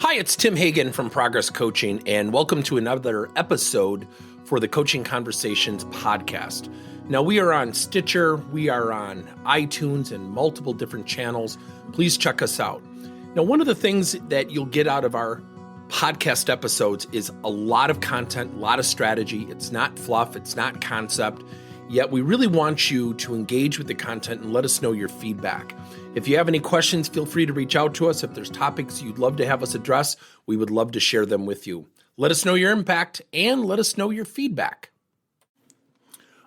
Hi, it's Tim Hagen from Progress Coaching, and welcome to another episode for the Coaching Conversations podcast. Now, we are on Stitcher, we are on iTunes, and multiple different channels. Please check us out. Now, one of the things that you'll get out of our podcast episodes is a lot of content, a lot of strategy. It's not fluff, it's not concept, yet we really want you to engage with the content and let us know your feedback. If you have any questions, feel free to reach out to us. If there's topics you'd love to have us address, we would love to share them with you. Let us know your impact and let us know your feedback.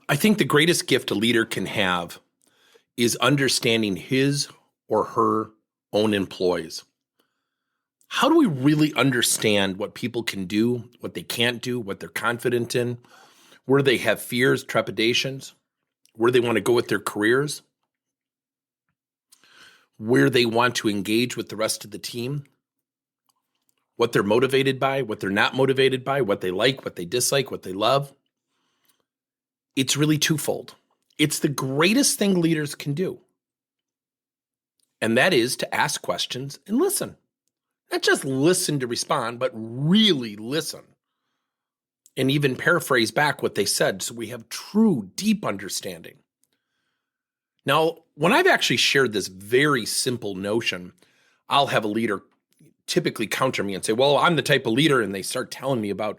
I think the greatest gift a leader can have is understanding his or her own employees. How do we really understand what people can do, what they can't do, what they're confident in, where they have fears, trepidations, where they want to go with their careers, where they want to engage with the rest of the team, what they're motivated by, what they're not motivated by, what they like, what they dislike, what they love? It's really twofold. It's the greatest thing leaders can do. And that is to ask questions and listen. Not just listen to respond, but really listen. And even paraphrase back what they said so we have true, deep understanding. Now, when I've actually shared this very simple notion, I'll have a leader typically counter me and say, well, I'm the type of leader, and they start telling me about,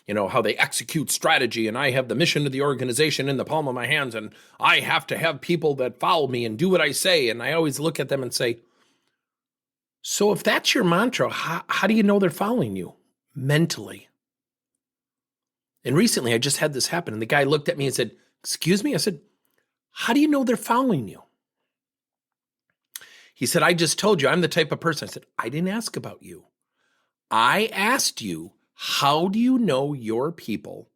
how they execute strategy, and I have the mission of the organization in the palm of my hands, and I have to have people that follow me and do what I say. And I always look at them and say, so if that's your mantra, how do you know they're following you mentally? And recently I just had this happen, and the guy looked at me and said, excuse me? I said, how do you know they're following you? He said, I just told you I'm the type of person. I said, I didn't ask about you. I asked you, how do you know your people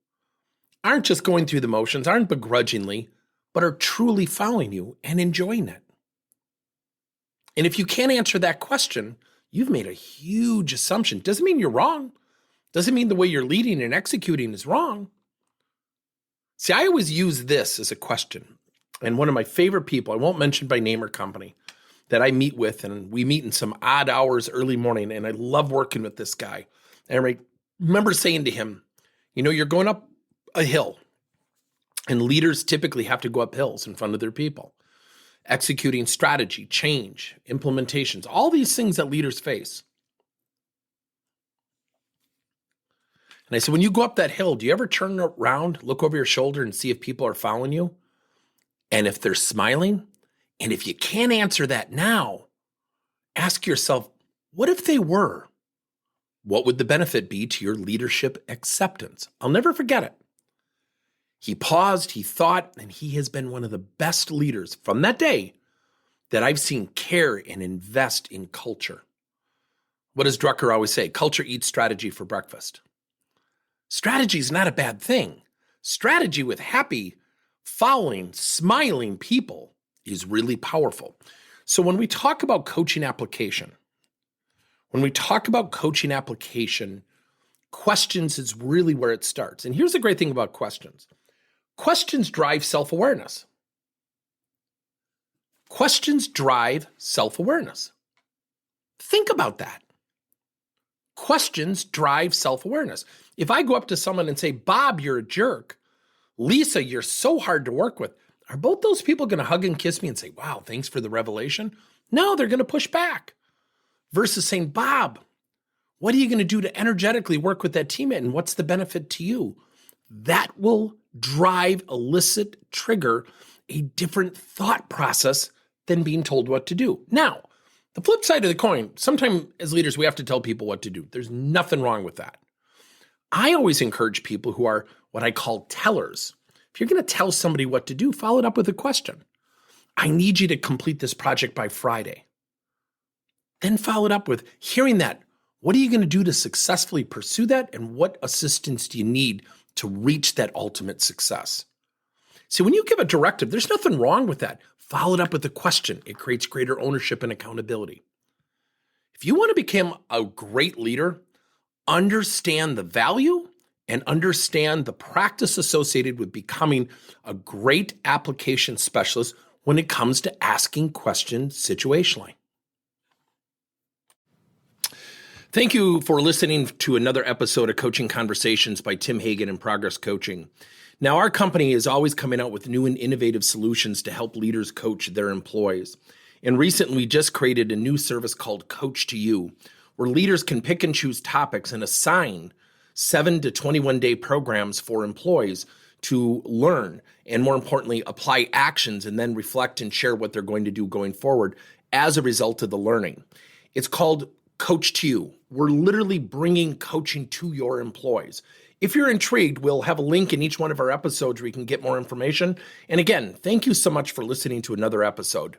aren't just going through the motions, aren't begrudgingly, but are truly following you and enjoying it? And if you can't answer that question, you've made a huge assumption. Doesn't mean you're wrong. Doesn't mean the way you're leading and executing is wrong. See, I always use this as a question. And one of my favorite people, I won't mention by name or company, that I meet with, and we meet in some odd hours early morning, and I love working with this guy. And I remember saying to him, you're going up a hill, and leaders typically have to go up hills in front of their people, executing strategy, change, implementations, all these things that leaders face. And I said, when you go up that hill, do you ever turn around, look over your shoulder, and see if people are following you? And if they're smiling? And if you can't answer that now, ask yourself, what if they were? What would the benefit be to your leadership acceptance? I'll never forget it. He paused, he thought, and he has been one of the best leaders from that day that I've seen care and invest in culture. What does Drucker always say? Culture eats strategy for breakfast. Strategy is not a bad thing. Strategy with happy, following, smiling people is really powerful. So when we talk about coaching application, questions is really where it starts. And here's the great thing about questions. Questions drive self-awareness. Questions drive self-awareness. Think about that. Questions drive self-awareness. If I go up to someone and say, Bob, you're a jerk. Lisa, you're so hard to work with. Are both those people going to hug and kiss me and say, wow, thanks for the revelation? No, they're going to push back. Versus saying, Bob, what are you going to do to energetically work with that teammate, and what's the benefit to you? That will trigger a different thought process than being told what to do. Now, the flip side of the coin, sometimes as leaders, we have to tell people what to do. There's nothing wrong with that. I always encourage people who are what I call tellers. If you're going to tell somebody what to do, follow it up with a question. I need you to complete this project by Friday. Then follow it up with hearing that. What are you going to do to successfully pursue that? And what assistance do you need to reach that ultimate success? See, when you give a directive, there's nothing wrong with that. Follow it up with a question. It creates greater ownership and accountability. If you want to become a great leader, understand the value and understand the practice associated with becoming a great application specialist when it comes to asking questions situationally. Thank you for listening to another episode of Coaching Conversations by Tim Hagan and Progress Coaching. Now, our company is always coming out with new and innovative solutions to help leaders coach their employees. And recently, we just created a new service called Coach to You, where leaders can pick and choose topics and assign 7 to 21 day programs for employees to learn and, more importantly, apply actions and then reflect and share what they're going to do going forward as a result of the learning. It's called Coach to You. We're literally bringing coaching to your employees. If you're intrigued, we'll have a link in each one of our episodes where you can get more information. And again, thank you so much for listening to another episode.